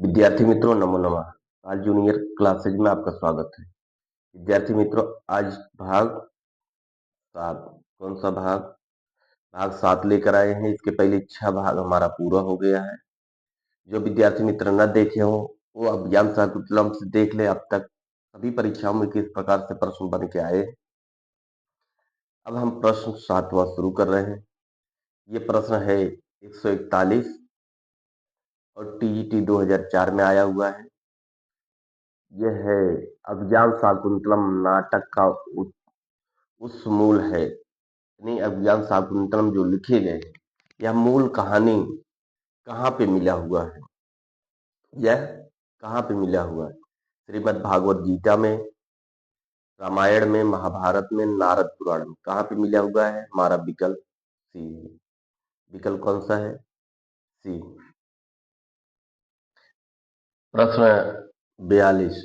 विद्यार्थी मित्रों नमो नमः। आज जूनियर क्लासेज में आपका स्वागत है। विद्यार्थी मित्रों, आज भाग 7। कौन सा भाग? भाग 7 लेकर आए हैं। इसके पहले 6 भाग हमारा पूरा हो गया है। जो विद्यार्थी मित्र न देखे हो वो अब ज्ञान शाकुंतलम से देख ले। अब तक सभी परीक्षाओं में किस प्रकार से प्रश्न बन के आए। अब हम प्रश्न 7वां शुरू कर रहे हैं। ये प्रश्न है 141 और टीजीटी 2004 में आया हुआ है। यह है अभिज्ञान शाकुंतलम नाटक का उस मूल है, यानी अभिज्ञान शाकुंतलम जो लिखे गए हैं, यह मूल कहानी कहाँ पे मिला हुआ है? यह कहाँ पे मिला हुआ है? श्रीमद् भागवत गीता में, रामायण में, महाभारत में, नारद पुराण में। कहाँ पे मिला हुआ है? हमारा विकल्प सी है। विकल्प कौन सा है? सी। प्रश्न 42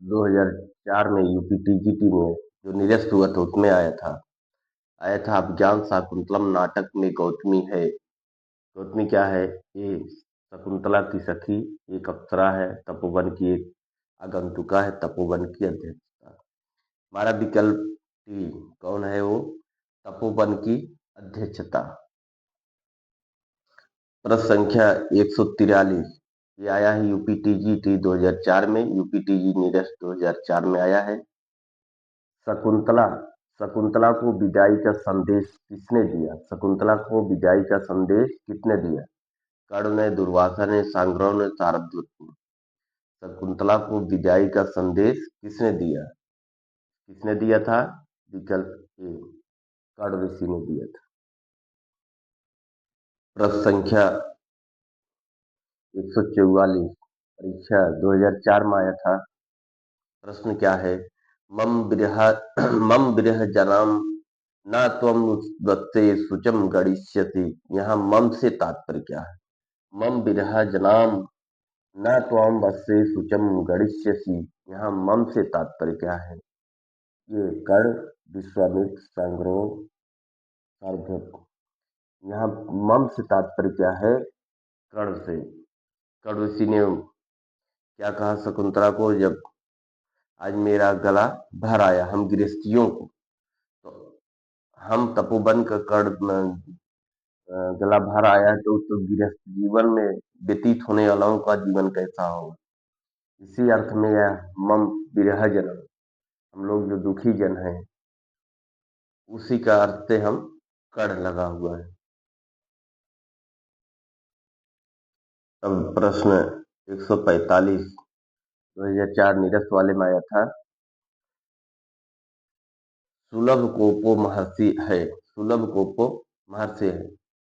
2004 में यूपी टीजीटी में जो निरस्त हुआ था उसमें आया था अभिज्ञान शाकुंतलम नाटक में गौतमी है। गौतमी क्या है? ये शकुंतला की सखी, एक अप्सरा है, तपोवन की एक आगंतुका है, तपोवन की अध्यक्षता। हमारा विकल्प टी। कौन है वो? तपोवन की अध्यक्षता। प्रश्न संख्या 143 ये आया है यूपी टीजीटी 2004 में। यूपी टीजी निरस्त 2004 में आया है। शकुंतला शकुंतला को विदाई का संदेश किसने दिया? शकुंतला को विदाई का संदेश किसने दिया? कर्ण ने, दुर्वासा ने, सांग्रव ने, शार्दूल ने। शकुंतला को विदाई का संदेश किसने दिया? किसने दिया था? विकल्प ए, कर्ण ऋषि ने दिया था। प्रश्न संख्या 144 परीक्षा 2004 में आया था। प्रश्न क्या है? मम विरह मम विरह जनाम न त्वम वत्से शुचम गणिष्यसि। यहाँ मम से तात्पर्य क्या है? मम विरह जनाम न त्वम वत्से शुचम गणिष्यसि। यहाँ मम से तात्पर्य क्या है? ये कर्ण, विश्वामित्र, संग्रह, सारथी। यहाँ मम से तात्पर्य क्या है? कर्ण से। कर्ण ऋषि ने क्या कहा शकुंतला को? जब आज मेरा गला भर आया, हम गृहस्थियों को, तो हम तपोवन का कर्ण गला भर आया है, तो गृहस्थ जीवन में व्यतीत होने वालों का जीवन कैसा होगा? इसी अर्थ में यह मम विरह जन, हम लोग जो दुखी जन हैं, उसी का अर्थ से हम कर्ण लगा हुआ है। अब प्रश्न 145 2004 निरस्त वाले में आया था। सुलभ कोपो महर्षि है। सुलभ कोपो महर्षि है।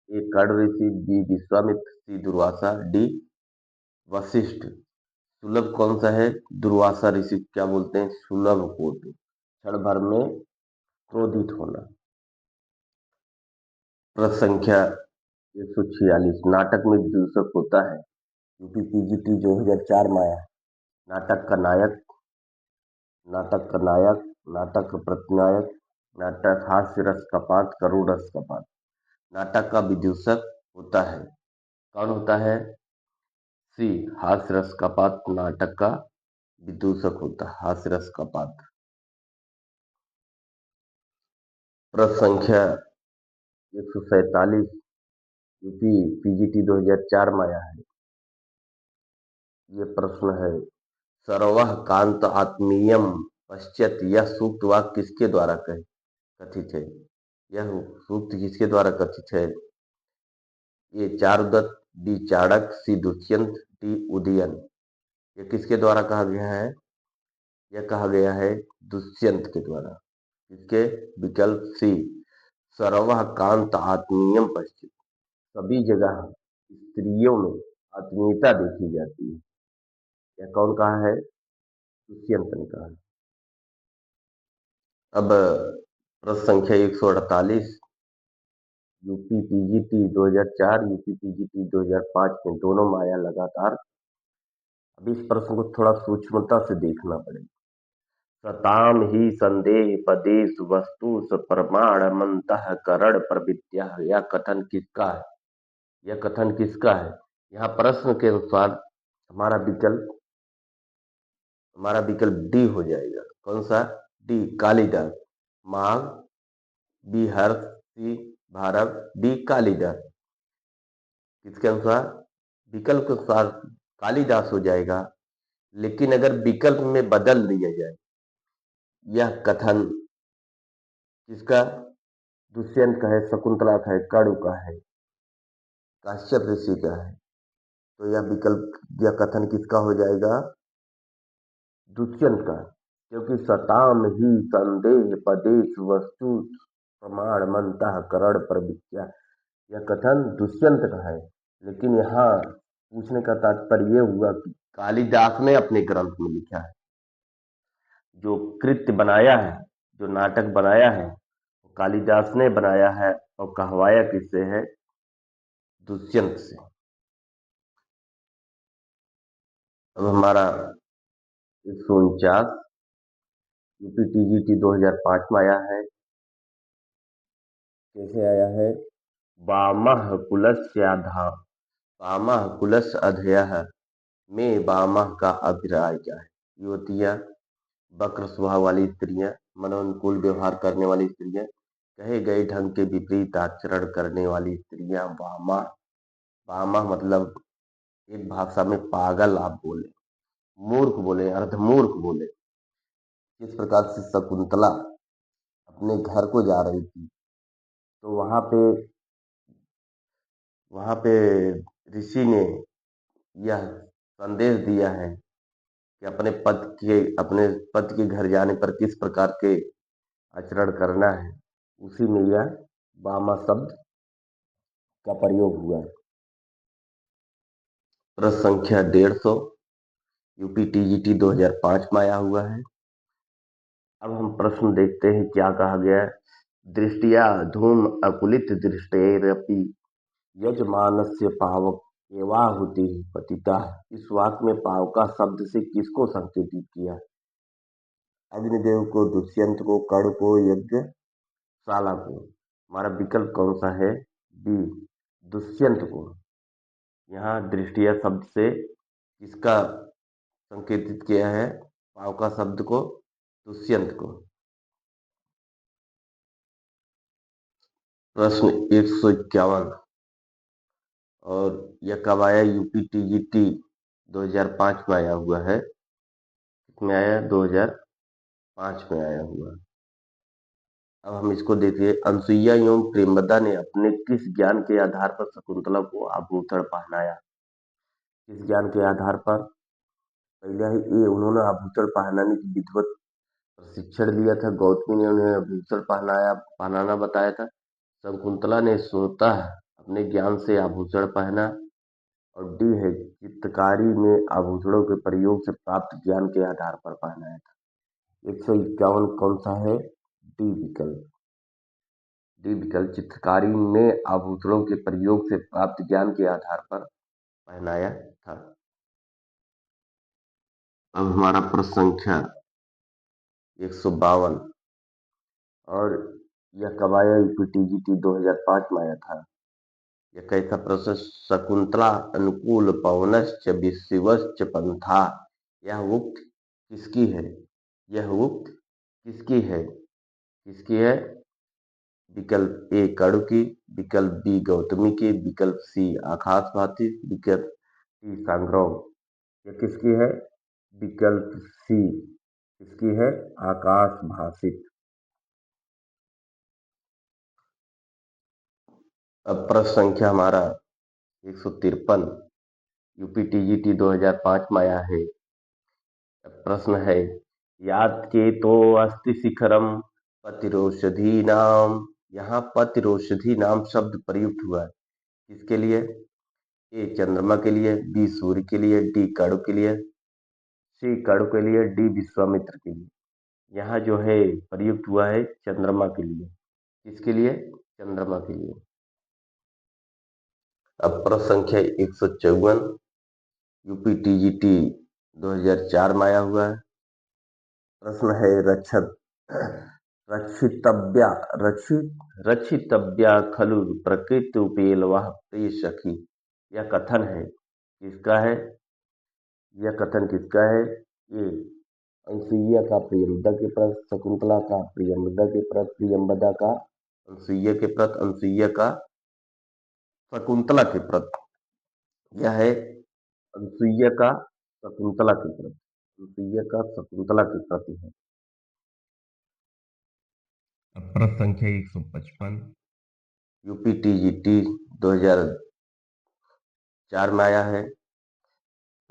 ए कर्ण ऋषि, बी विश्वामित्र, सी दुर्वासा, डी वशिष्ठ। सुलभ कौन सा है? दुर्वासा ऋषि क्या बोलते हैं? सुलभ कोप, क्षण भर में क्रोधित होना। प्रश्न संख्या 146 नाटक में विदूषक होता है। यूपी पीजीटी 2004 में आया। नाटक का नायक, नाटक का नायक, नाटक का प्रतिनायक, नाटक हास्य रस का पात्र, करुण रस का पात्र। नाटक का विदूषक होता है। कौन होता है? सी हास्य रस का पात्र नाटक का विदूषक होता है, हास्य रस का पात्र। प्रश्न संख्या 147 यूपी पीजीटी 2004 में आया है। ये प्रश्न है सर्वः कांत आत्मीयम पश्चात। यह सूक्त वाक्य किसके द्वारा कथित है? यह सूक्त किसके द्वारा कथित है? ये चारुदत्त, डी चाणक, सी दुष्यंत, डी उदयन। यह किसके द्वारा कहा गया है? यह कहा गया है दुष्यंत के द्वारा। इसके विकल्प सी सर्वः कांत आत्मीयम पश्चित। सभी जगह स्त्रियों में आत्मीयता देखी जाती है। यह कौन कहा है? दुष्यंत ने कहा। अब प्रश्न संख्या 148 यूपी पीजीटी 2004 यूपी पीजीटी 2005 में दोनों में आया लगातार। अब इस प्रश्न को थोड़ा सूक्ष्मता से देखना पड़ेगा। सताम ही संदेह पदेश वस्तु प्रमाणमंतःकरण प्रविद्या। यह कथन किसका है? यह कथन किसका है? यहाँ प्रश्न के अनुसार हमारा विकल्प हमारा विकल्प डी हो जाएगा। कौन सा? डी, कालिदास। माघ, बी हर्ष, सी भारत, डी कालिदास। किसके अनुसार? विकल्प के अनुसार कालिदास हो जाएगा। लेकिन अगर विकल्प में बदल दिया जाए, यह कथन किसका? दुष्यंत का है, शकुंतला का है, कणु का है, काश्यप ऋषि का है। तो यह विकल्प, यह कथन किसका हो जाएगा? दुष्यंत का। क्योंकि सताम ही संदेह पदेश वस्तु प्रमाण मनता करण पर विद्या, यह कथन दुष्यंत का है। लेकिन यहाँ पूछने का तात्पर्य यह हुआ कि कालिदास ने अपने ग्रंथ में लिखा है, जो कृत्य बनाया है, जो नाटक बनाया है, वो कालिदास ने बनाया है और कहवाया किससे है? दुष्यंत से। अब हमारा 149 यूपीटीजीटी 2005 में आया है। कैसे आया है? वामः कुलस्याधा वामः कुलस्य अधेयः में वामः का अभिप्राय क्या है? युवतियां, वक्र स्वभाव वाली स्त्रियां, मनोनुकूल व्यवहार करने वाली स्त्रियां, कहे गए ढंग के विपरीत आचरण करने वाली स्त्रियां वामः। वामः मतलब एक भाषा में पागल आप बोले, मूर्ख बोले, अर्धमूर्ख बोले। किस प्रकार से शकुंतला अपने घर को जा रही थी, तो वहां पे ऋषि ने यह संदेश दिया है कि अपने पति के घर जाने पर किस प्रकार के आचरण करना है। उसी में यह वामा शब्द का प्रयोग हुआ है। प्रश्न संख्या 150 यूपीटीजीटी 2005 में आया हुआ है। अब हम प्रश्न देखते हैं क्या कहा गया है। दृष्टिया धूम अकुलित दृष्टेरपि यजमानस्य पावक एवाहुति पतिता। इस वाक्य में पावका शब्द से किसको संकेतित किया? अग्निदेव को, दुष्यंत को, कर्ण को, यज्ञशाला को। हमारा विकल्प कौन सा है? बी, दुष्यंत को। यहाँ दृष्टिया शब्द से किसका संकेतित किया है? पावका शब्द को, दुष्यंत को। प्रश्न 151 और यह कब आया? यूपीटीजीटी 2005 में आया हुआ है। किसमें आया? 2005 में आया हुआ। अब हम इसको देखिए। अनसुईया एवं प्रेमवदा ने अपने किस ज्ञान के आधार पर शकुंतला को आभूषण पहनाया? किस ज्ञान के आधार पर? पहले ही ये उन्होंने आभूषण पहनाने की विधिवत प्रशिक्षण लिया था। गौतमी ने उन्हें आभूषण पहनाना बताया था। शकुंतला ने स्वतः अपने ज्ञान से आभूषण पहना। और डी है, चित्रकारी में आभूषणों के प्रयोग से प्राप्त ज्ञान के आधार पर पहनाया था। 151 कौन सा है? डी विकल्प। डी विकल्प, चित्रकारी में आभूषणों के प्रयोग से प्राप्त ज्ञान के आधार पर पहनाया था। अब हमारा प्रश्न संख्या 152 और यह कब आया? यूपीटीजीटी 2005 में आया था। यह कैसा प्रश्न? शकुंतला अनुकूल पवनश्च विशिवश्च पंथा, यह उक्त किसकी है? यह उक्त किसकी है? किसकी है? विकल्प ए कणु की, विकल्प बी गौतमी की, विकल्प सी आकाश भाती, विकल्प डी सांग्रौम। यह किसकी है? विकल्प सी किसकी है? आकाश भाषित। अब प्रश्न संख्या हमारा 153 यूपीटीजीटी 2005 में आया है। प्रश्न है, याद चेतो अस्ति शिखरम पतिरोषधि नाम। यहाँ पतिरोषधि नाम शब्द प्रयुक्त हुआ है किसके लिए? ए चंद्रमा के लिए, बी सूर्य के लिए, डी कणु के लिए, सी कणु के लिए, डी विश्वामित्र के लिए। यहाँ जो है प्रयुक्त हुआ है चंद्रमा के लिए। किसके लिए? चंद्रमा के लिए। अब प्रश्न संख्या 154 यूपीटीजीटी 2004 में आया हुआ है। प्रश्न है, रक्षितव्या रक्षितव्या खलु प्रकृति उपेलवा प्रिय सखी। यह कथन है किसका है? यह कथन किसका है? ये अनसुईया का प्रियंवदा के प्रति, शकुंतला का प्रियंवदा के प्रति, प्रियंवदा का अनसुईया के प्रति, अनसुईया का शकुंतला के प्रति। यह है अनसुईया का शकुंतला के प्रति, अनसुईया का शकुंतला के प्रति है। प्रश्न संख्या 155 यूपीटीजीटी 2004 में आया है।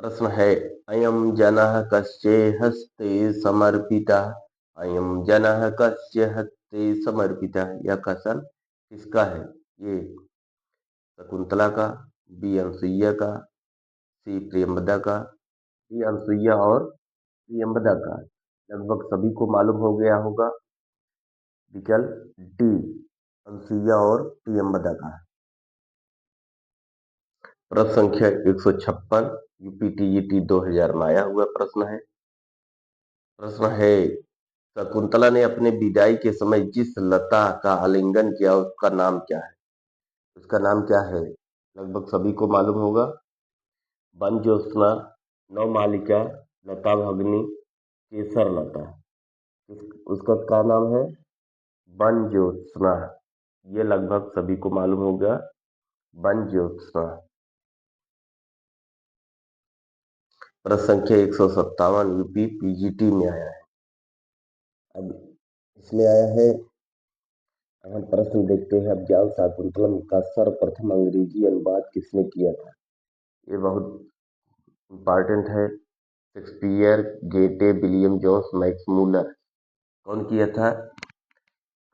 प्रश्न है, अयम जनः कस्य हस्ते समर्पितः, अयम जनः कस्य हस्ते समर्पितः। यह कथन किसका है? ये शकुंतला का, बी अनसुईया का, सी प्रियंवदा का, डी अनसुईया और प्रियंवदा का। लगभग सभी को मालूम हो गया होगा, विकल्प डी अनसुईया और प्रियंवदा का। प्रश्न संख्या 156 यूपीटीईटी 2000 में आया हुआ प्रश्न है। प्रश्न है, शकुंतला ने अपने विदाई के समय जिस लता का आलिंगन किया उसका नाम क्या है? उसका नाम क्या है? लगभग सभी को मालूम होगा, वन ज्योत्सना, नवमालिका, लता भगनी, केसर लता। उसका क्या नाम है? वन ज्योत्सना। ये लगभग सभी को मालूम होगा, वन ज्योत्सना। प्रश्न संख्या 157 यूपी पीजीटी में आया है। अब इसमें आया है, हम प्रश्न देखते हैं, अभिज्ञान शाकुंतलम का सर्वप्रथम अंग्रेजी अनुवाद किसने किया था? ये बहुत इंपॉर्टेंट है। शेक्सपियर, गेटे, विलियम जोन्स, मैक्स मूलर। कौन किया था?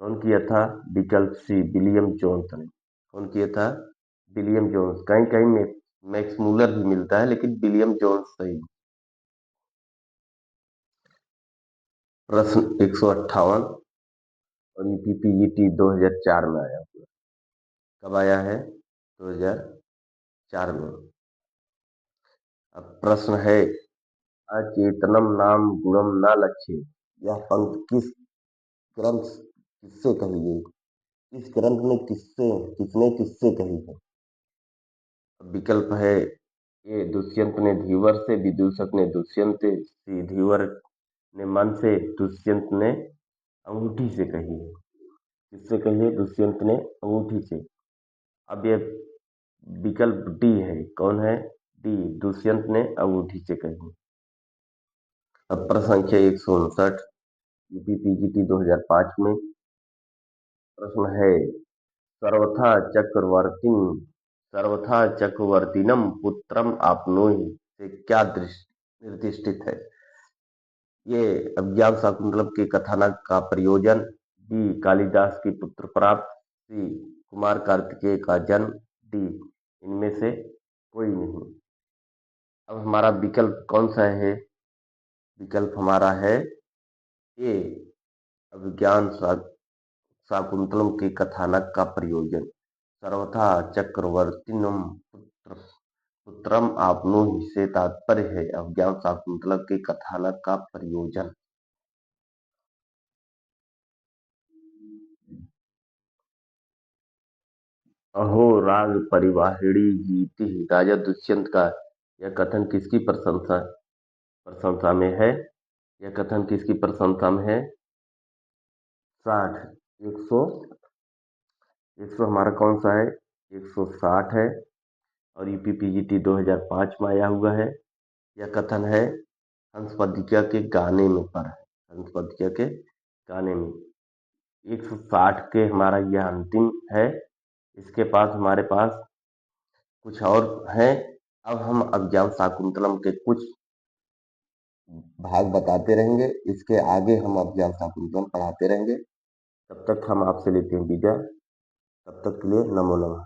कौन किया था? विकल्प सी विलियम जोन्स ने। कौन किया था? William Jones. कहीं कहीं में मैक्स मूलर भी मिलता है, लेकिन विलियम जोन्स सही। प्रश्न 158 और यूपीपीजीटी 2004 में आया हुआ। कब आया है? 2004 में। अब प्रश्न है, अचेतनम नाम गुणम न लक्ष्य। यह पंक्ति किस ग्रंथ किससे कही गई? इस ग्रंथ में किसने किससे कही है? विकल्प है, ए दुष्यंत ने धीवर से, विदूषक ने दुष्यंत से, सी धीवर ने मन से, दुष्यंत ने अंगूठी से कही है। किससे कही है? दुष्यंत ने अंगूठी से। अब ये विकल्प डी है। कौन है? डी दुष्यंत ने अंगूठी से कही। अब प्रश्न संख्या 159 यूपीपीजीटी 2005 में। प्रश्न है, सर्वथा चक्रवर्ती, सर्वथा चक्रवर्तीनम पुत्रम आपनोहि से क्या निर्दिष्टित है? ये अभिज्ञान शाकुंतलम के कथानक का प्रयोजन, बी कालिदास की पुत्र प्राप्त, सी कुमार कार्तिकेय का जन्म, डी इनमें से कोई नहीं। अब हमारा विकल्प कौन सा है? विकल्प हमारा है ए अभिज्ञान शाकुंतलम के कथानक का प्रयोजन, सर्वथा चक्रवर्तीनम पुत्रम आपनोहि से तात्पर्य है अभिज्ञान शाकुंतलम के कथानक का प्रयोजन। अहो राग परिवाहिणी गीति, राजा दुष्यंत का यह कथन किसकी प्रशंसा प्रशंसा में है? यह कथन किसकी प्रशंसा में है? 60 100 हमारा कौन सा है? 160 है और यूपीपीजीटी 2005 में आया हुआ है। यह कथन है हंसपदिका के गाने में पर है, हंसपदिका के गाने में। 160 के हमारा यह अंतिम है। इसके पास हमारे पास कुछ और हैं। अब हम अभिज्ञान शाकुंतलम के कुछ भाग बताते रहेंगे, इसके आगे हम अभिज्ञान शाकुंतलम पढ़ाते रहेंगे। तब तक हम आपसे लेते हैं विदा। तब तक के लिए नमो नमः।